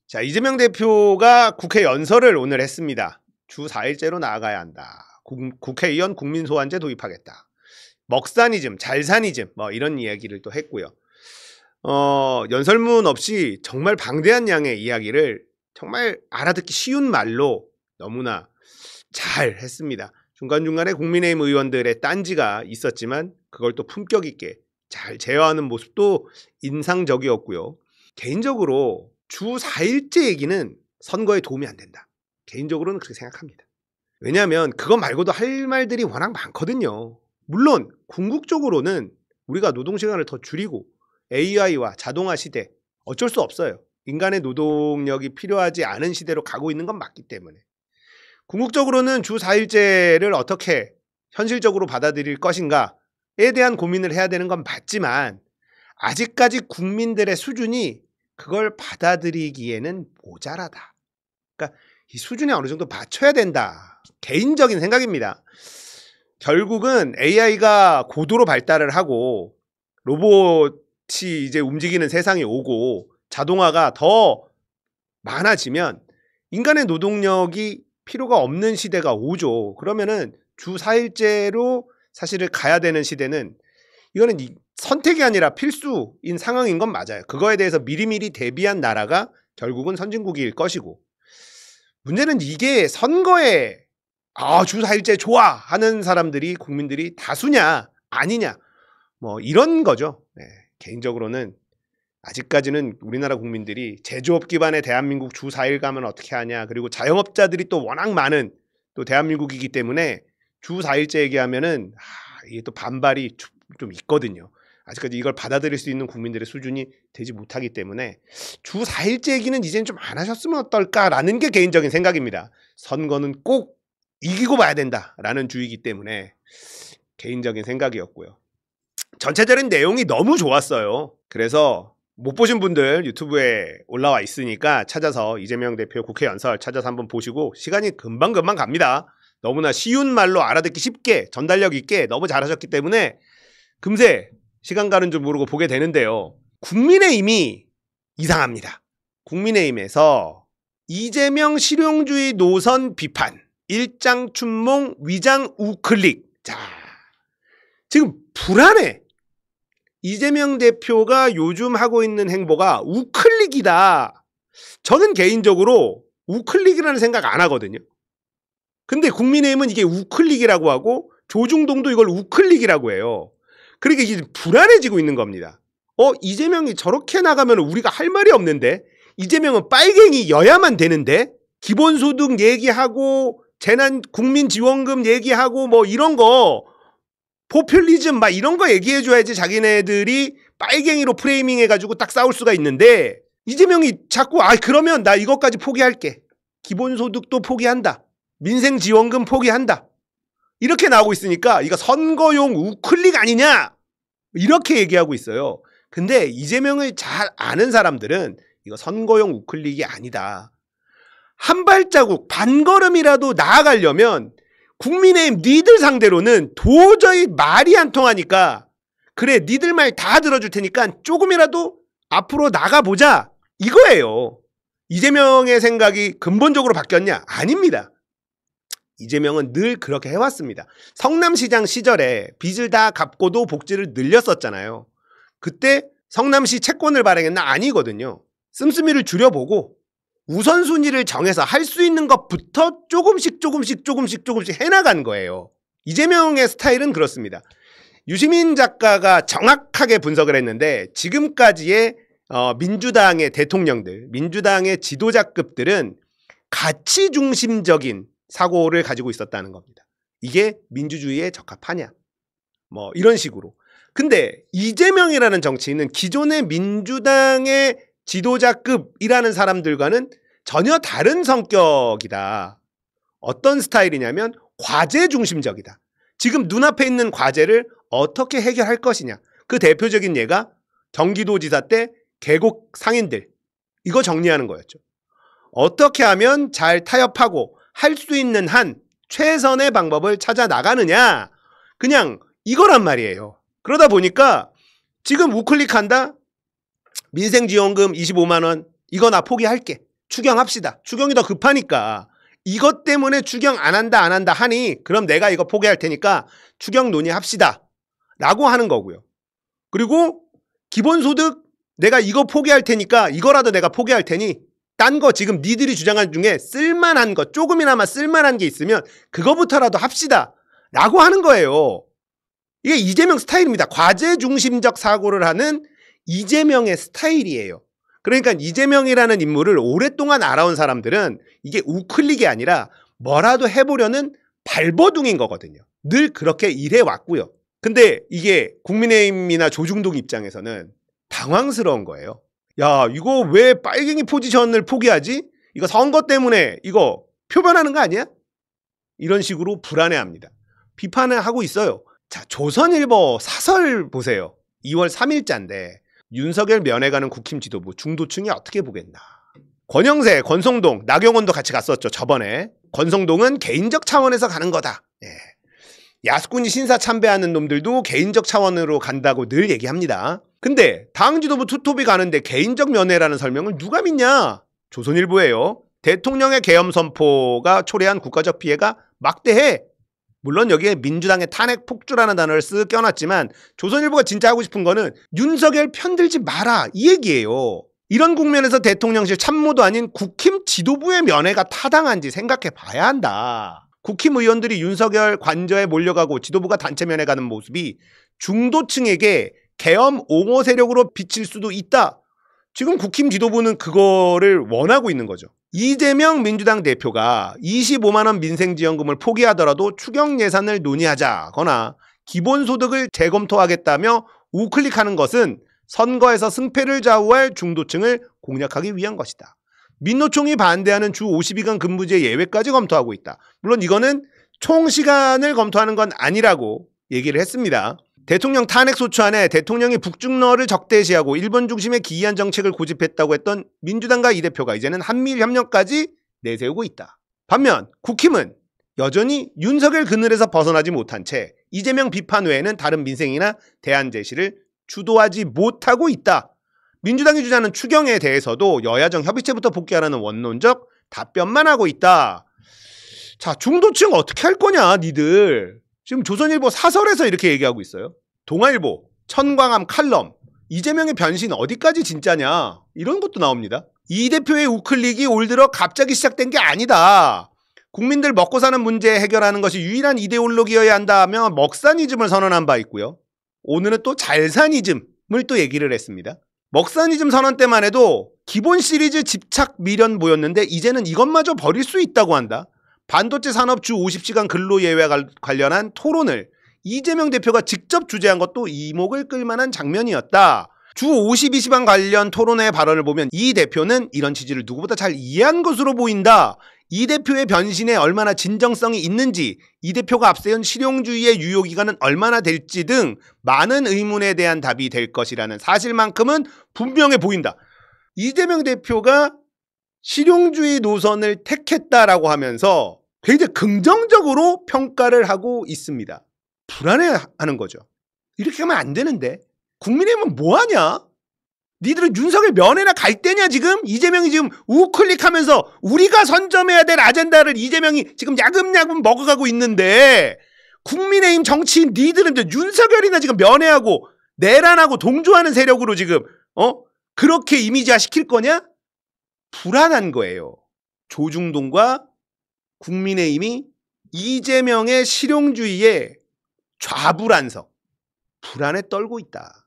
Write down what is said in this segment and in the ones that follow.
자, 이재명 대표가 국회 연설을 오늘 했습니다. 주 4일제로 나아가야 한다. 국회의원 국민소환제 도입하겠다. 먹사니즘, 잘사니즘 뭐 이런 이야기를 또 했고요. 연설문 없이 정말 방대한 양의 이야기를 정말 알아듣기 쉬운 말로 너무나 잘 했습니다. 중간중간에 국민의힘 의원들의 딴지가 있었지만 그걸 또 품격 있게 잘 제어하는 모습도 인상적이었고요. 개인적으로 주 4일제 얘기는 선거에 도움이 안 된다. 개인적으로는 그렇게 생각합니다. 왜냐하면 그거 말고도 할 말들이 워낙 많거든요. 물론 궁극적으로는 우리가 노동시간을 더 줄이고 AI와 자동화 시대 어쩔 수 없어요. 인간의 노동력이 필요하지 않은 시대로 가고 있는 건 맞기 때문에 궁극적으로는 주 4일제를 어떻게 현실적으로 받아들일 것인가에 대한 고민을 해야 되는 건 맞지만 아직까지 국민들의 수준이 그걸 받아들이기에는 모자라다. 그러니까 이 수준에 어느 정도 맞춰야 된다. 개인적인 생각입니다. 결국은 AI가 고도로 발달을 하고 로봇이 이제 움직이는 세상이 오고 자동화가 더 많아지면 인간의 노동력이 필요가 없는 시대가 오죠. 그러면은 주 4일제로 사실을 가야 되는 시대는 이거는 선택이 아니라 필수인 상황인 건 맞아요. 그거에 대해서 미리미리 대비한 나라가 결국은 선진국일 것이고 문제는 이게 선거에 주 4일제 좋아 하는 사람들이 국민들이 다수냐 아니냐 뭐 이런 거죠. 네, 개인적으로는 아직까지는 우리나라 국민들이 제조업 기반의 대한민국 주 4일 가면 어떻게 하냐 그리고 자영업자들이 또 워낙 많은 또 대한민국이기 때문에 주 4일제 얘기하면은 이게 또 반발이 좀 있거든요. 아직까지 이걸 받아들일 수 있는 국민들의 수준이 되지 못하기 때문에 주 4일제 얘기는 이제는 좀 안 하셨으면 어떨까라는 게 개인적인 생각입니다. 선거는 꼭 이기고 봐야 된다라는 주의이기 때문에 개인적인 생각이었고요. 전체적인 내용이 너무 좋았어요. 그래서 못 보신 분들 유튜브에 올라와 있으니까 찾아서 이재명 대표 국회 연설 찾아서 한번 보시고 시간이 금방금방 갑니다. 너무나 쉬운 말로 알아듣기 쉽게 전달력 있게 너무 잘하셨기 때문에 금세 시간 가는 줄 모르고 보게 되는데요. 국민의힘이 이상합니다. 국민의힘에서 이재명 실용주의 노선 비판, 일장 춘몽, 위장 우클릭. 자, 지금 불안해. 이재명 대표가 요즘 하고 있는 행보가 우클릭이다. 저는 개인적으로 우클릭이라는 생각 안 하거든요. 근데 국민의힘은 이게 우클릭이라고 하고 조중동도 이걸 우클릭이라고 해요. 그러니까 이게 불안해지고 있는 겁니다. 이재명이 저렇게 나가면 우리가 할 말이 없는데 이재명은 빨갱이여야만 되는데 기본소득 얘기하고 재난 국민지원금 얘기하고 뭐 이런 거 포퓰리즘 막 이런 거 얘기해줘야지 자기네들이 빨갱이로 프레이밍 해가지고 딱 싸울 수가 있는데 이재명이 자꾸 그러면 나 이것까지 포기할게. 기본소득도 포기한다. 민생지원금 포기한다. 이렇게 나오고 있으니까 이거 선거용 우클릭 아니냐 이렇게 얘기하고 있어요. 근데 이재명을 잘 아는 사람들은 이거 선거용 우클릭이 아니다. 한 발자국 반걸음이라도 나아가려면 국민의힘 니들 상대로는 도저히 말이 안 통하니까 그래 니들 말 다 들어줄 테니까 조금이라도 앞으로 나가보자 이거예요. 이재명의 생각이 근본적으로 바뀌었냐? 아닙니다. 이재명은 늘 그렇게 해왔습니다. 성남시장 시절에 빚을 다 갚고도 복지를 늘렸었잖아요. 그때 성남시 채권을 발행했나? 아니거든요. 씀씀이를 줄여보고 우선순위를 정해서 할 수 있는 것부터 조금씩 해나간 거예요. 이재명의 스타일은 그렇습니다. 유시민 작가가 정확하게 분석을 했는데 지금까지의 민주당의 대통령들, 민주당의 지도자급들은 가치 중심적인 사고를 가지고 있었다는 겁니다. 이게 민주주의에 적합하냐? 뭐 이런 식으로. 근데 이재명이라는 정치인은 기존의 민주당의 지도자급이라는 사람들과는 전혀 다른 성격이다. 어떤 스타일이냐면 과제 중심적이다. 지금 눈앞에 있는 과제를 어떻게 해결할 것이냐. 그 대표적인 예가 경기도지사 때 계곡 상인들 이거 정리하는 거였죠. 어떻게 하면 잘 타협하고 할 수 있는 한 최선의 방법을 찾아 나가느냐. 그냥 이거란 말이에요. 그러다 보니까 지금 우클릭한다. 민생지원금 25만 원 이거 나 포기할게. 추경합시다. 추경이 더 급하니까. 이것 때문에 추경 안 한다 하니 그럼 내가 이거 포기할 테니까 추경 논의합시다. 라고 하는 거고요. 그리고 기본소득 내가 이거 포기할 테니까 이거라도 내가 포기할 테니 딴 거 지금 니들이 주장하는 중에 쓸만한 거 조금이나마 쓸만한 게 있으면 그거부터라도 합시다. 라고 하는 거예요. 이게 이재명 스타일입니다. 과제 중심적 사고를 하는 이재명의 스타일이에요. 그러니까 이재명이라는 인물을 오랫동안 알아온 사람들은 이게 우클릭이 아니라 뭐라도 해보려는 발버둥인 거거든요. 늘 그렇게 일해왔고요. 근데 이게 국민의힘이나 조중동 입장에서는 당황스러운 거예요. 야, 이거 왜 빨갱이 포지션을 포기하지? 이거 선거 때문에 이거 표변하는 거 아니야? 이런 식으로 불안해합니다. 비판을 하고 있어요. 자, 조선일보 사설 보세요. 2월 3일자인데 윤석열 면회가는 국힘 지도부 중도층이 어떻게 보겠나. 권영세, 권성동, 나경원도 같이 갔었죠. 저번에. 권성동은 개인적 차원에서 가는 거다. 예. 야수꾼이 신사 참배하는 놈들도 개인적 차원으로 간다고 늘 얘기합니다. 근데 당 지도부 투톱이 가는데 개인적 면회라는 설명을 누가 믿냐? 조선일보예요. 대통령의 계엄 선포가 초래한 국가적 피해가 막대해. 물론 여기에 민주당의 탄핵 폭주라는 단어를 쓱 껴놨지만 조선일보가 진짜 하고 싶은 거는 윤석열 편들지 마라 이 얘기예요. 이런 국면에서 대통령실 참모도 아닌 국힘 지도부의 면회가 타당한지 생각해 봐야 한다. 국힘 의원들이 윤석열 관저에 몰려가고 지도부가 단체 면회 가는 모습이 중도층에게 계엄 옹호 세력으로 비칠 수도 있다. 지금 국힘 지도부는 그거를 원하고 있는 거죠. 이재명 민주당 대표가 25만 원 민생지원금을 포기하더라도 추경 예산을 논의하자거나 기본소득을 재검토하겠다며 우클릭하는 것은 선거에서 승패를 좌우할 중도층을 공략하기 위한 것이다. 민노총이 반대하는 주 52간 근무제 예외까지 검토하고 있다. 물론 이거는 총 시간을 검토하는 건 아니라고 얘기를 했습니다. 대통령 탄핵소추안에 대통령이 북중러를 적대시하고 일본 중심의 기이한 정책을 고집했다고 했던 민주당과 이 대표가 이제는 한미일 협력까지 내세우고 있다. 반면 국힘은 여전히 윤석열 그늘에서 벗어나지 못한 채 이재명 비판 외에는 다른 민생이나 대안 제시를 주도하지 못하고 있다. 민주당이 주장하는 추경에 대해서도 여야정 협의체부터 복귀하라는 원론적 답변만 하고 있다. 자, 중도층 어떻게 할 거냐 니들. 지금 조선일보 사설에서 이렇게 얘기하고 있어요. 동아일보, 천광함 칼럼, 이재명의 변신 어디까지 진짜냐 이런 것도 나옵니다. 이 대표의 우클릭이 올 들어 갑자기 시작된 게 아니다. 국민들 먹고 사는 문제 해결하는 것이 유일한 이데올로기여야 한다며 먹사니즘을 선언한 바 있고요. 오늘은 또 잘사니즘을 또 얘기를 했습니다. 먹사니즘 선언 때만 해도 기본 시리즈 집착 미련 보였는데 이제는 이것마저 버릴 수 있다고 한다. 반도체 산업 주 50시간 근로 예외와 관련한 토론을 이재명 대표가 직접 주재한 것도 이목을 끌만한 장면이었다. 주 52시간 관련 토론회 발언을 보면 이 대표는 이런 취지를 누구보다 잘 이해한 것으로 보인다. 이 대표의 변신에 얼마나 진정성이 있는지, 이 대표가 앞세운 실용주의의 유효기간은 얼마나 될지 등 많은 의문에 대한 답이 될 것이라는 사실만큼은 분명해 보인다. 이재명 대표가 실용주의 노선을 택했다라고 하면서 굉장히 긍정적으로 평가를 하고 있습니다. 불안해하는 거죠. 이렇게 하면 안 되는데 국민의힘은 뭐하냐? 니들은 윤석열 면회나 갈 때냐 지금? 이재명이 지금 우클릭하면서 우리가 선점해야 될 아젠다를 이재명이 지금 야금야금 먹어가고 있는데 국민의힘 정치인 니들은 윤석열이나 지금 면회하고 내란하고 동조하는 세력으로 지금 그렇게 이미지화 시킬 거냐? 불안한 거예요. 조중동과 국민의힘이 이재명의 실용주의에 좌불안석, 불안에 떨고 있다.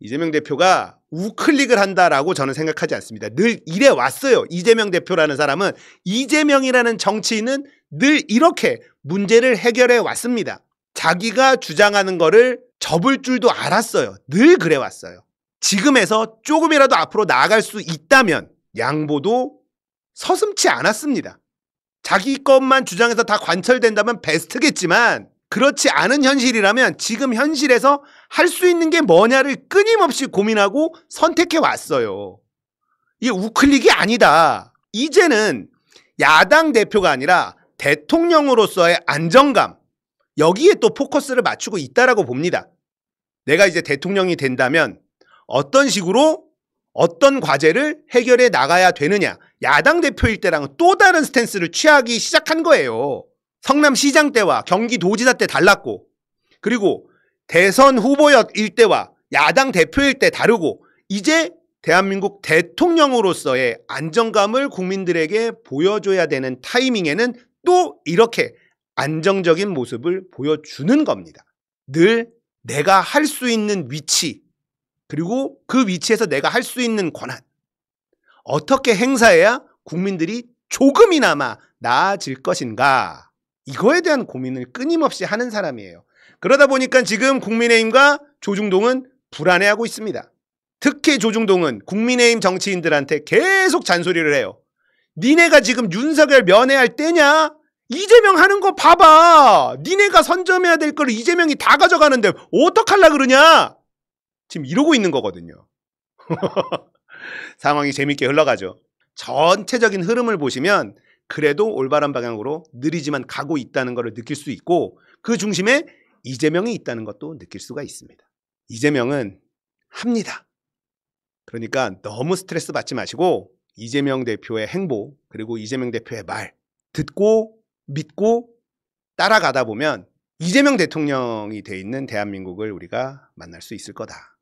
이재명 대표가 우클릭을 한다라고 저는 생각하지 않습니다. 늘 이래 왔어요. 이재명 대표라는 사람은, 이재명이라는 정치인은 늘 이렇게 문제를 해결해 왔습니다. 자기가 주장하는 거를 접을 줄도 알았어요. 늘 그래 왔어요. 지금에서 조금이라도 앞으로 나아갈 수 있다면 양보도 서슴지 않았습니다. 자기 것만 주장해서 다 관철된다면 베스트겠지만 그렇지 않은 현실이라면 지금 현실에서 할 수 있는 게 뭐냐를 끊임없이 고민하고 선택해 왔어요. 이게 우클릭이 아니다. 이제는 야당 대표가 아니라 대통령으로서의 안정감, 여기에 또 포커스를 맞추고 있다라고 봅니다. 내가 이제 대통령이 된다면 어떤 식으로 어떤 과제를 해결해 나가야 되느냐, 야당 대표일 때랑은 또 다른 스탠스를 취하기 시작한 거예요. 성남시장 때와 경기도지사 때 달랐고, 그리고 대선 후보일 때와 야당 대표일 때 다르고, 이제 대한민국 대통령으로서의 안정감을 국민들에게 보여줘야 되는 타이밍에는 또 이렇게 안정적인 모습을 보여주는 겁니다. 늘 내가 할 수 있는 위치, 그리고 그 위치에서 내가 할 수 있는 권한, 어떻게 행사해야 국민들이 조금이나마 나아질 것인가, 이거에 대한 고민을 끊임없이 하는 사람이에요. 그러다 보니까 지금 국민의힘과 조중동은 불안해하고 있습니다. 특히 조중동은 국민의힘 정치인들한테 계속 잔소리를 해요. 니네가 지금 윤석열 면회할 때냐? 이재명 하는 거 봐봐. 니네가 선점해야 될 걸 이재명이 다 가져가는데 어떡하려 그러냐? 지금 이러고 있는 거거든요. 상황이 재밌게 흘러가죠. 전체적인 흐름을 보시면 그래도 올바른 방향으로 느리지만 가고 있다는 것을 느낄 수 있고, 그 중심에 이재명이 있다는 것도 느낄 수가 있습니다. 이재명은 합니다. 그러니까 너무 스트레스 받지 마시고 이재명 대표의 행보, 그리고 이재명 대표의 말 듣고 믿고 따라가다 보면 이재명 대통령이 돼 있는 대한민국을 우리가 만날 수 있을 거다.